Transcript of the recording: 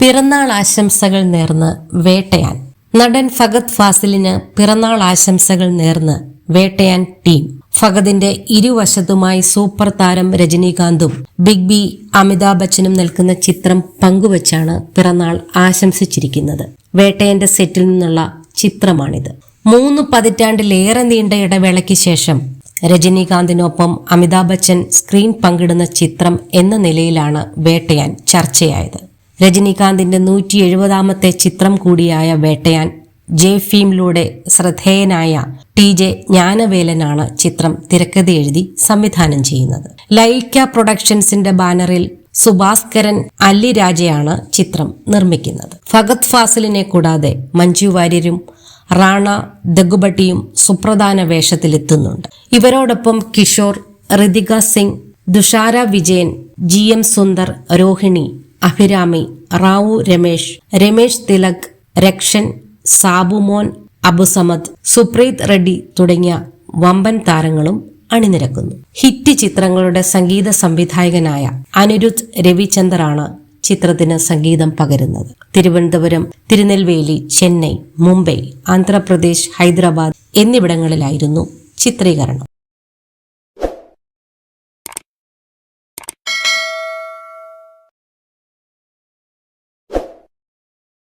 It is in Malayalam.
പിറന്നാൾ ആശംസകൾ നേർന്ന് വേട്ടയാൻ. നടൻ ഫഹദ് ഫാസിലിന് പിറന്നാൾ ആശംസകൾ നേർന്ന് വേട്ടയാൻ ടീം. ഫഹദിന്റെ ഇരുവശത്തുമായി സൂപ്പർ താരം രജനീകാന്തും ബിഗ് ബി അമിതാഭ് ബച്ചനും നിൽക്കുന്ന ചിത്രം പങ്കുവച്ചാണ് പിറന്നാൾ ആശംസിച്ചിരിക്കുന്നത്. വേട്ടയന്റെ സെറ്റിൽ നിന്നുള്ള ചിത്രമാണിത്. 3 പതിറ്റാണ്ടിലേറെ നീണ്ട ഇടവേളയ്ക്ക് ശേഷം രജനീകാന്തിനൊപ്പം അമിതാഭ് ബച്ചൻ സ്ക്രീൻ പങ്കിടുന്ന ചിത്രം എന്ന നിലയിലാണ് വേട്ടയാൻ ചർച്ചയായത്. രജനീകാന്തിന്റെ 170ാമത്തെ ചിത്രം കൂടിയായ വേട്ടയാൻ ഫിലിമിലൂടെ ശ്രദ്ധേയനായ TJ ജ്ഞാനവേലനാണ് ചിത്രം തിരക്കഥ എഴുതി സംവിധാനം ചെയ്യുന്നത്. ലൈക്ക പ്രൊഡക്ഷൻസിന്റെ ബാനറിൽ സുഭാസ്കരൻ അല്ലിരാജയാണ് ചിത്രം നിർമ്മിക്കുന്നത്. ഫഹദ് ഫാസിലിനെ കൂടാതെ മഞ്ജു വാര്യരും റാണ ദഗുബട്ടിയും സുപ്രധാന വേഷത്തിലെത്തുന്നുണ്ട്. ഇവരോടൊപ്പം കിഷോർ, ഋതിക സിംഗ്, തുഷാര വിജയൻ, GM സുന്ദർ, രോഹിണി, അഭിരാമി, റാവു രമേശ് തിലക്, രക്ഷൻ, സാബുമോൻ, അബുസമദ്, സുപ്രീത് റെഡ്ഡി തുടങ്ങിയ വമ്പൻ താരങ്ങളും അണിനിരക്കുന്നു. ഹിറ്റ് ചിത്രങ്ങളുടെ സംഗീത സംവിധായകനായ അനിരുദ്ധ് രവിചന്ദറാണ് ചിത്രത്തിന് സംഗീതം പകരുന്നത്. തിരുവനന്തപുരം, തിരുനെൽവേലി, ചെന്നൈ, മുംബൈ, ആന്ധ്രാപ്രദേശ്, ഹൈദരാബാദ് എന്നിവിടങ്ങളിലായിരുന്നു ചിത്രീകരണം.